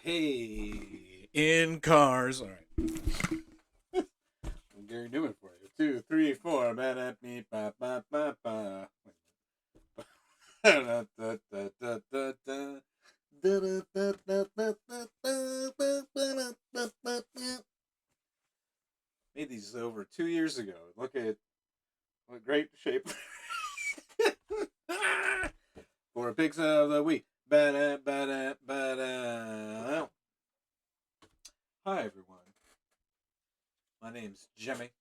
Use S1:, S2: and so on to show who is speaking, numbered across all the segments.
S1: Hey, in cars. All right. I'm Gary Newman for you. 2, 3, 4. Ba me ba ba ba ba. Da, da, da, da, da, da. Da, da, da, da, da, da, da, ba, ba, ba, ba, ba. Made these over 2 years ago. Look at what great shape for a picks of the week. Ba-da, ba-da, ba-da. Hi everyone. My name's Jimmy.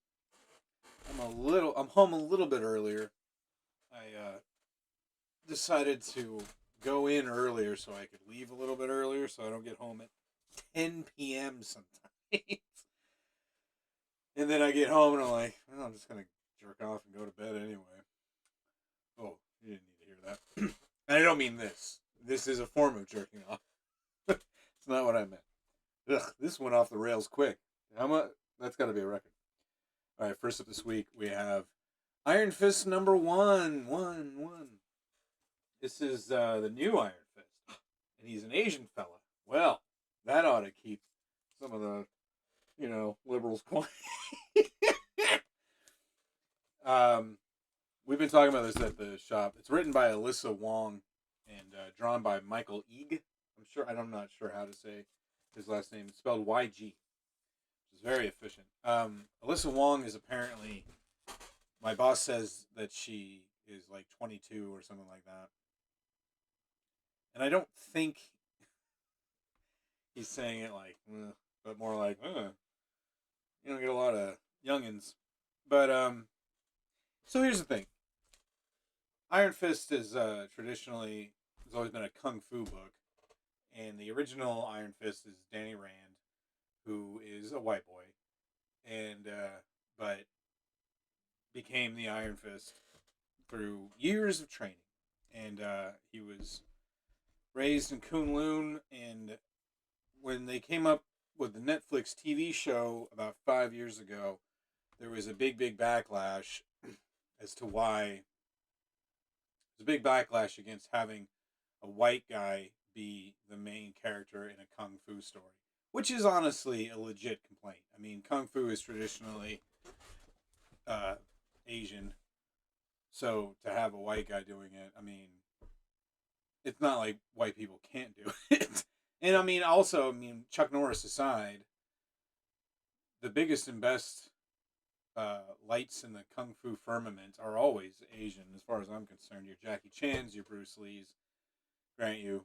S1: I'm home a little bit earlier. I decided to go in earlier so I could leave a little bit earlier so I don't get home at 10 p.m. sometimes. And then I get home and I'm like, well, I'm just going to jerk off and go to bed anyway. Oh, you didn't need to hear that. And I don't mean this. This is a form of jerking off. It's not what I meant. Ugh, this went off the rails quick. How much? That's got to be a record. All right, first up this week, we have Iron Fist number one. This is the new Iron Fist. And he's an Asian fella. Well, that ought to keep some of the, liberals quiet. We've been talking about this at the shop. It's written by Alyssa Wong and drawn by Michael Eag. I'm not sure how to say his last name. It's spelled YG. Which is very efficient. Alyssa Wong is apparently, my boss says that she is like 22 or something like that. And I don't think he's saying it like, but more like, you don't get a lot of youngins. But, so here's the thing. Iron Fist is traditionally, has always been a kung fu book. And the original Iron Fist is Danny Rand, who is a white boy. And, but became the Iron Fist through years of training. And he was raised in Kunlun, and when they came up with the Netflix TV show about 5 years ago, there was a big backlash as to why. There's a big backlash against having a white guy be the main character in a kung fu story, which is honestly a legit complaint. I mean, kung fu is traditionally Asian, so to have a white guy doing it, I mean, it's not like white people can't do it. And I mean, also, Chuck Norris aside, the biggest and best lights in the kung fu firmament are always Asian, as far as I'm concerned. Your Jackie Chan's, your Bruce Lee's, grant you,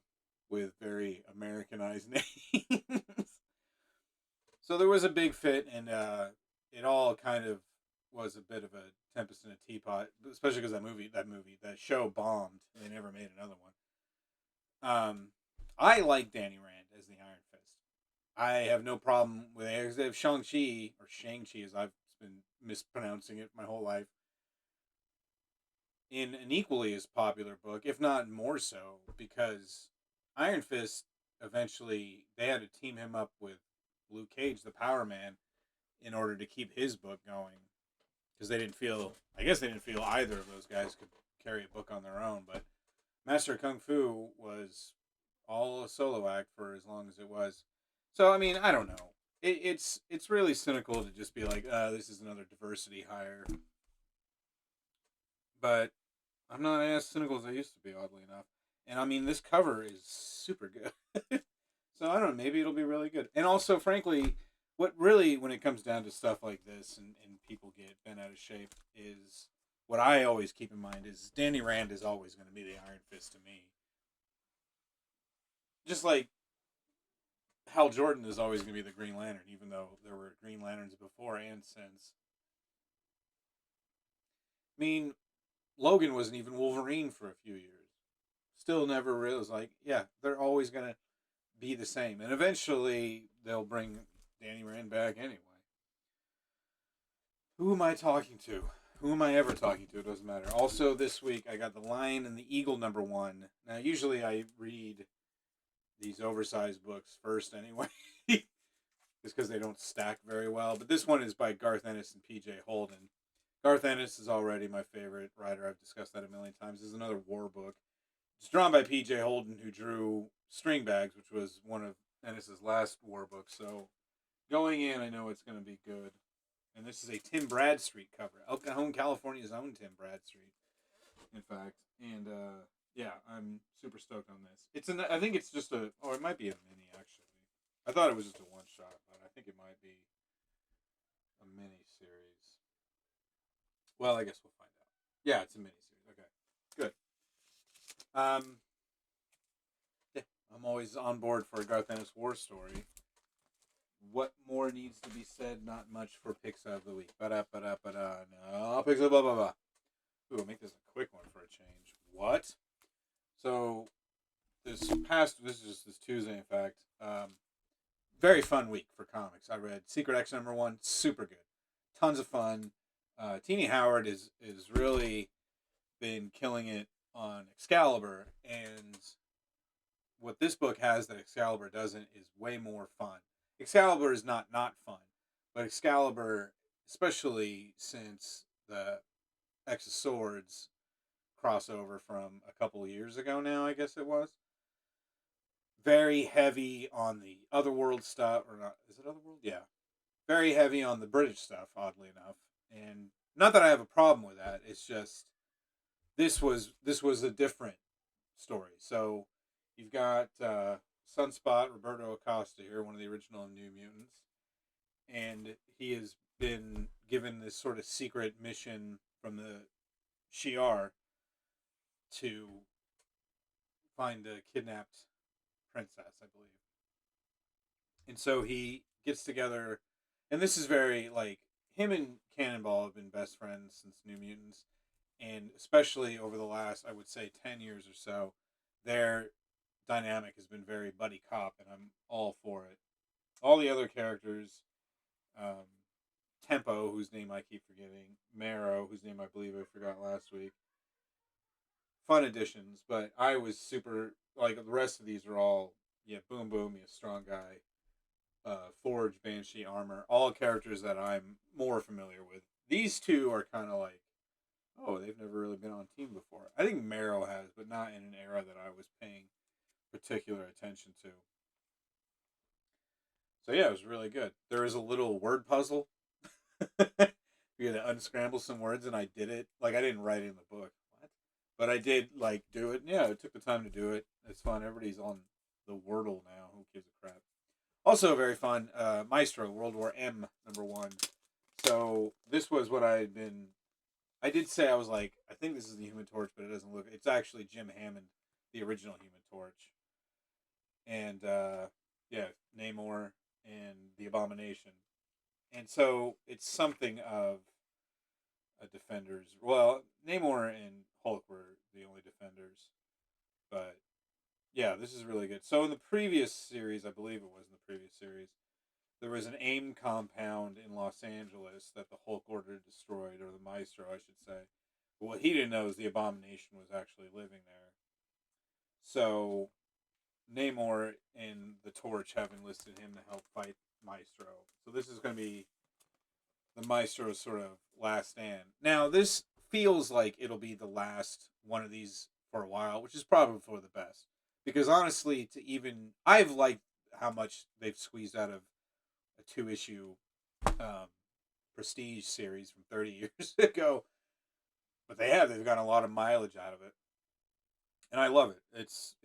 S1: with very Americanized names. So there was a big fit, and it all kind of was a bit of a tempest in a teapot, especially because that show bombed, and they never made another one. I like Danny Rand as the Iron Fist. I have no problem with it. If Shang-Chi, or Shang-Chi as I've been mispronouncing it my whole life, in an equally as popular book, if not more so, because Iron Fist, eventually, they had to team him up with Luke Cage, the Power Man, in order to keep his book going. Because I guess they didn't feel either of those guys could carry a book on their own, but Master of Kung Fu was all a solo act for as long as it was. So, I mean, I don't know. It's really cynical to just be like, this is another diversity hire. But I'm not as cynical as I used to be, oddly enough. And I mean, this cover is super good. So, I don't know. Maybe it'll be really good. And also, frankly, what really, when it comes down to stuff like this and people get bent out of shape, is what I always keep in mind is Danny Rand is always going to be the Iron Fist to me. Just like Hal Jordan is always going to be the Green Lantern, even though there were Green Lanterns before and since. I mean, Logan wasn't even Wolverine for a few years. Still never really was like, yeah, they're always going to be the same. And eventually they'll bring Danny Rand back anyway. Who am I talking to? Who am I ever talking to? It doesn't matter. Also, this week I got The Lion and the Eagle number one. Now, usually I read these oversized books first anyway, just because they don't stack very well. But this one is by Garth Ennis and P.J. Holden. Garth Ennis is already my favorite writer. I've discussed that a million times. This is another war book. It's drawn by P.J. Holden, who drew String Bags, which was one of and it's his last war book. So going in, I know it's going to be good. And this is a Tim Bradstreet cover. El Cajon, California's own Tim Bradstreet, in fact. And yeah, I'm super stoked on this. I think it's just or it might be a mini actually. I thought it was just a one shot, but I think it might be a mini series. Well, I guess we'll find out. Yeah, it's a mini series. Okay, good. Um, yeah, I'm always on board for a Garth Ennis war story. What more needs to be said? Not much for picks of the week. Ba-da. No, picks of blah blah blah. Ooh, I'll make this a quick one for a change. What? So this is just this Tuesday, in fact. Very fun week for comics. I read Secret X #1, super good, tons of fun. Teeny Howard is really been killing it on Excalibur, and what this book has that Excalibur doesn't is way more fun. Excalibur is not fun, but Excalibur, especially since the X of Swords crossover from a couple of years ago now, I guess it was. Very heavy on the Otherworld stuff, or not? Is it Otherworld? Yeah, very heavy on the British stuff, oddly enough. And not that I have a problem with that. It's just this was a different story. So you've got Sunspot Roberto Acosta here, one of the original New Mutants, and he has been given this sort of secret mission from the Shi'ar to find the kidnapped princess, I believe. And so he gets together, and this is very like him and Cannonball have been best friends since New Mutants, and especially over the last, I would say, 10 years or so, their dynamic has been very buddy cop, and I'm all for it. All the other characters, um, Tempo, whose name I keep forgetting, Marrow, whose name I believe I forgot last week, fun additions, but I was super like the rest of these are all Boom Boom, strong guy, Forge, Banshee, Armor, all characters that I'm more familiar with. These two are kind of like, oh, they've never really been on team before. I think Marrow has, but not in an era that I was paying particular attention to. So yeah, it was really good. There was a little word puzzle. We had to unscramble some words, and I did it. Like I didn't write it in the book, what? But I did like do it. And yeah, it took the time to do it. It's fun. Everybody's on the Wordle now. Who gives a crap? Also very fun. Maestro World War M #1. So this was what I had been. I did say I was like, I think this is the Human Torch, but it doesn't look. It's actually Jim Hammond, the original Human Torch, and yeah, Namor and the Abomination, and so it's something of a Defenders. Well, Namor and Hulk were the only Defenders, but yeah, this is really good. So in the previous series, I believe it was in the previous series, there was an AIM compound in Los Angeles that the Hulk ordered destroyed, or the Maestro, I should say. But what he didn't know is the Abomination was actually living there. So Namor and the Torch have enlisted him to help fight Maestro. So this is going to be the Maestro's sort of last stand. Now, this feels like it'll be the last one of these for a while, which is probably for the best. Because honestly, I've liked how much they've squeezed out of a 2 issue um, prestige series from 30 years ago. But they've gotten a lot of mileage out of it. And I love it. It's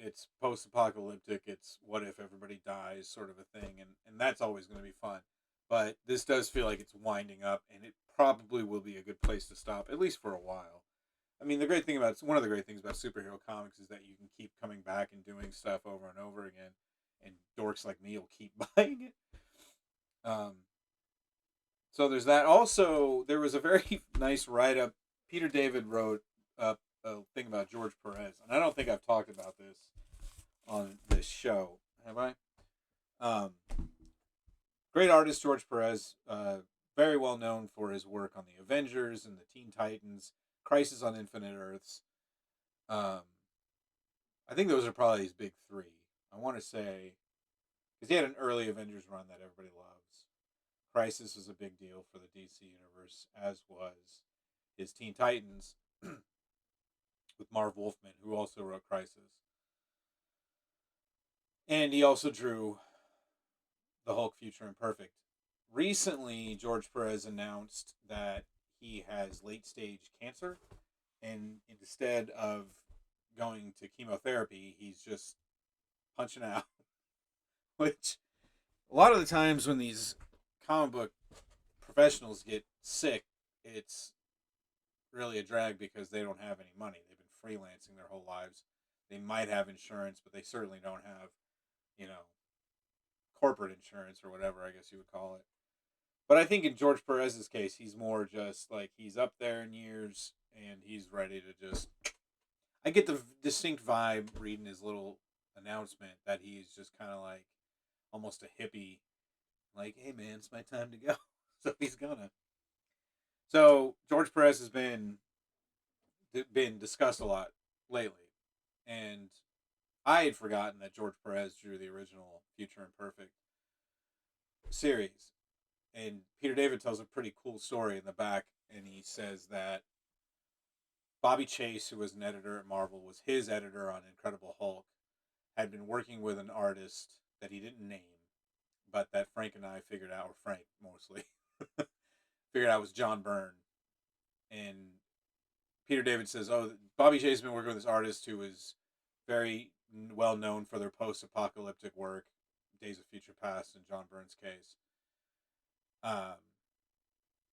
S1: post apocalyptic. It's what if everybody dies, sort of a thing, and that's always going to be fun. But this does feel like it's winding up, and it probably will be a good place to stop, at least for a while. I mean, one of the great things about superhero comics is that you can keep coming back and doing stuff over and over again, and dorks like me will keep buying it. Um, so there's that. Also, there was a very nice write up. Peter David wrote up a thing about George Perez, and I don't think I've talked about this on this show, have I? Um, Great artist George Perez, very well known for his work on the Avengers and the Teen Titans, Crisis on Infinite Earths. Um, I think those are probably his big three. I want to say because he had an early Avengers run that everybody loves. Crisis was a big deal for the DC universe, as was his Teen Titans with Marv Wolfman, who also wrote Crisis. And he also drew the Hulk Future Imperfect. Recently, George Perez announced that he has late stage cancer, and instead of going to chemotherapy, he's just punching out. Which a lot of the times when these comic book professionals get sick, it's really a drag because they don't have any money. They've been freelancing their whole lives. They might have insurance, but they certainly don't have, you know, corporate insurance or whatever, I guess you would call it. But I think in George Perez's case, he's more just like he's up there in years and he's ready to just. I get the distinct vibe reading his little announcement that he's just kind of like almost a hippie, like, hey man, it's my time to go. So he's gonna. So George Perez has been discussed a lot lately, and I had forgotten that George Perez drew the original Future Imperfect series. And Peter David tells a pretty cool story in the back, and he says that Bobby Chase, who was an editor at Marvel, was his editor on Incredible Hulk, had been working with an artist that he didn't name, but that Frank and I figured out, or Frank mostly, figured out was John Byrne. And Peter David says, oh, Bobby Chase has been working with this artist who is very well known for their post-apocalyptic work, Days of Future Past in John Byrne's case.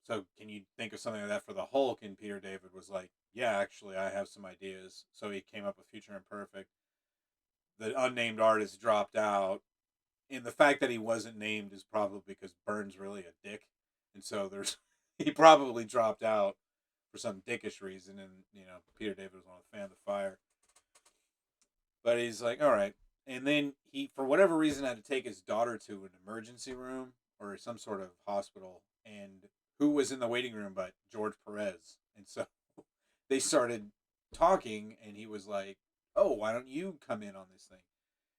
S1: So can you think of something like that for the Hulk? And Peter David was like, yeah, actually, I have some ideas. So he came up with Future Imperfect. The unnamed artist dropped out. And the fact that he wasn't named is probably because Byrne's really a dick. And so he probably dropped out for some dickish reason. And, Peter David was one of the fan of the fire. But he's like, all right. And then he, for whatever reason, had to take his daughter to an emergency room or some sort of hospital. And who was in the waiting room but George Perez? And so they started talking, and he was like, oh, why don't you come in on this thing?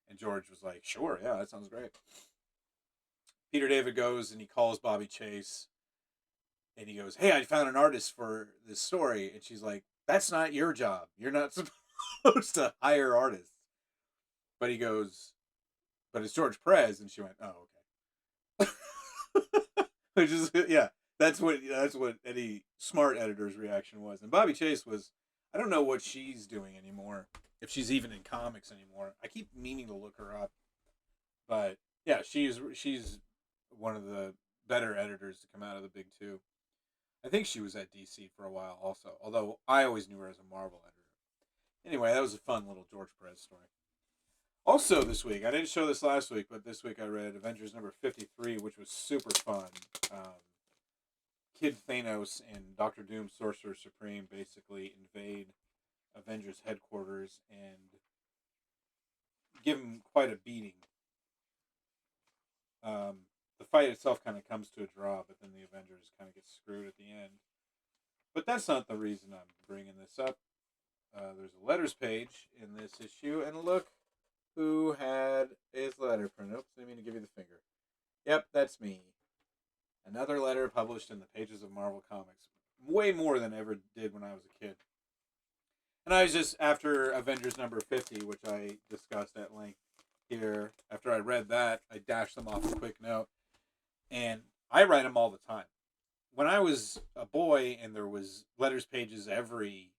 S1: And George was like, sure, yeah, that sounds great. Peter David goes and he calls Bobby Chase, and he goes, hey, I found an artist for this story. And she's like, that's not your job. You're not supposed to hire artists. But he goes, but it's George Perez. And she went, oh, okay. Which is, yeah, that's what any smart editor's reaction was. And Bobby Chase was, I don't know what she's doing anymore, if she's even in comics anymore. I keep meaning to look her up. But yeah, she's one of the better editors to come out of the big two. I think she was at DC for a while also, although I always knew her as a Marvel editor. Anyway, that was a fun little George Perez story. Also this week, I didn't show this last week, but this week I read Avengers number 53, which was super fun. Kid Thanos and Doctor Doom, Sorcerer Supreme, basically invade Avengers headquarters and give him quite a beating. The fight itself kind of comes to a draw, but then the Avengers kind of get screwed at the end. But that's not the reason I'm bringing this up. There's a letters page in this issue, and look who had his letter printed. Oops, I didn't mean to give you the finger. Yep, that's me. Another letter published in the pages of Marvel Comics. Way more than I ever did when I was a kid. And I was just, after Avengers number 50, which I discussed at length here, after I read that, I dashed them off a quick note. And I write them all the time. When I was a boy and there was letters pages every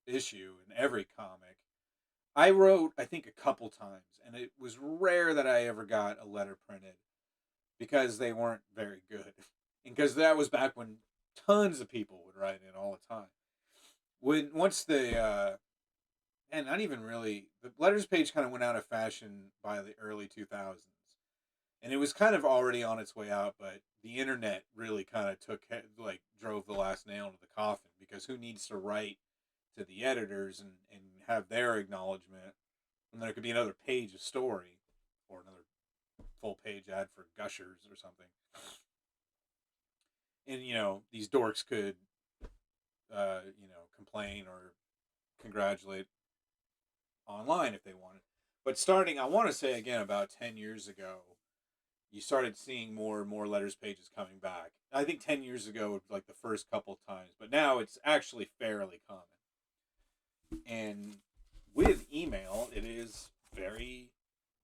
S1: issue in every comic, I wrote, I think, a couple times. And it was rare that I ever got a letter printed because they weren't very good. And because that was back when tons of people would write in all the time. Once the and not even really, the letters page kind of went out of fashion by the early 2000s, and it was kind of already on its way out, but the internet really kind of drove the last nail into the coffin, because who needs to write to the editors and have their acknowledgement when there could be another page of story or another full page ad for Gushers or something, and these dorks could complain or congratulate online if they wanted. But starting, I want to say again, about 10 years ago, you started seeing more and more letters pages coming back. I think 10 years ago, like the first couple times, but now it's actually fairly common. And with email, it is very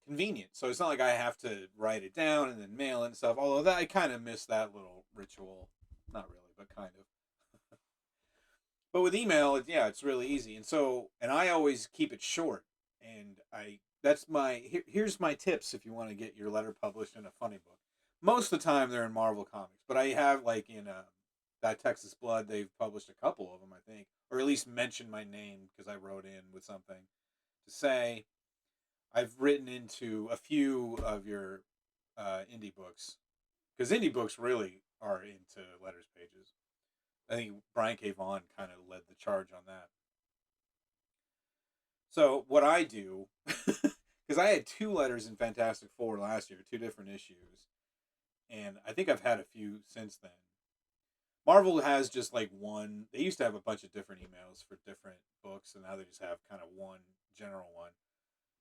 S1: convenient. So it's not like I have to write it down and then mail it and stuff. Although that I kind of miss that little ritual. Not really, but kind of. But with email, it's really easy. And I always keep it short. And that's here's my tips if you want to get your letter published in a funny book. Most of the time they're in Marvel Comics, but I have like in that Texas Blood, they've published a couple of them, I think, or at least mentioned my name because I wrote in with something to say. I've written into a few of your indie books because indie books really are into letters pages. I think Brian K. Vaughan kind of led the charge on that. So what I do, because I had two letters in Fantastic Four last year, two different issues, and I think I've had a few since then. Marvel has just like one. They used to have a bunch of different emails for different books, and now they just have kind of one general one.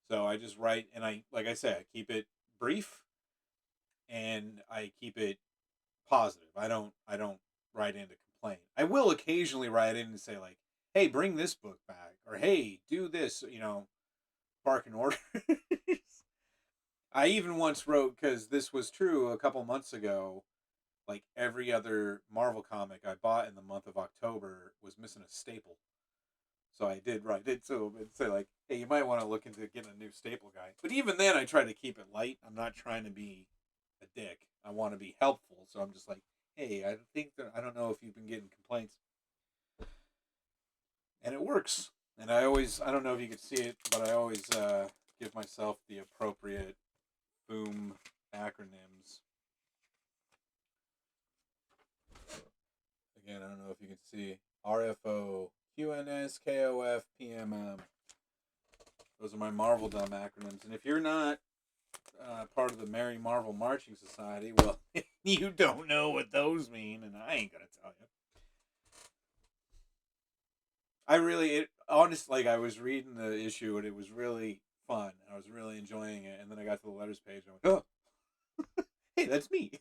S1: So I just write, and like I say, I keep it brief, and I keep it positive. I don't write in to complain. I will occasionally write in and say like, "Hey, bring this book back," or "Hey, do this," barking orders. I even once wrote, because this was true a couple months ago. Like every other Marvel comic I bought in the month of October was missing a staple. So I did write it to him and say like, "Hey, you might want to look into getting a new staple guy." But even then, I try to keep it light. I'm not trying to be a dick. I want to be helpful. So I'm just like, "Hey, I don't know if you've been getting complaints," and it works. And I don't know if you can see it, but I always give myself the appropriate boom acronyms. Again, I don't know if you can see RFO, QNS, KOF, PMM. Those are my Marvel Dumb acronyms. And if you're not part of the Merry Marvel Marching Society, well, you don't know what those mean, and I ain't gonna tell you. Honestly, like I was reading the issue and it was really fun. I was really enjoying it, and then I got to the letters page and I went, "Oh, hey, that's me."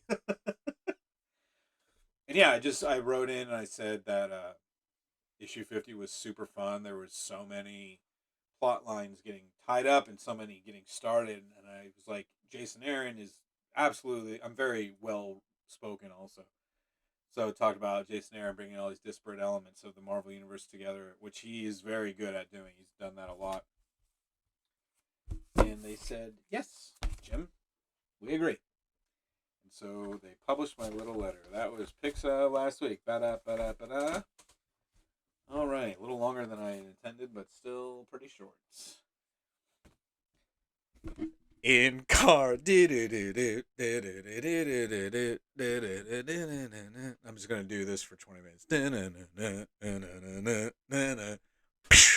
S1: And yeah, I wrote in and I said that issue 50 was super fun. There was so many plot lines getting tied up and so many getting started, and I was like, Jason Aaron is absolutely. I'm very well spoken also. So it talked about Jason Aaron bringing all these disparate elements of the Marvel universe together, which he is very good at doing. He's done that a lot. And they said, "Yes, Jim, we agree." And so they published my little letter. That was Pixa last week. Ba-da, ba-da, ba-da. All right, a little longer than I intended, but still pretty short. In car. I'm just gonna do this for 20 minutes.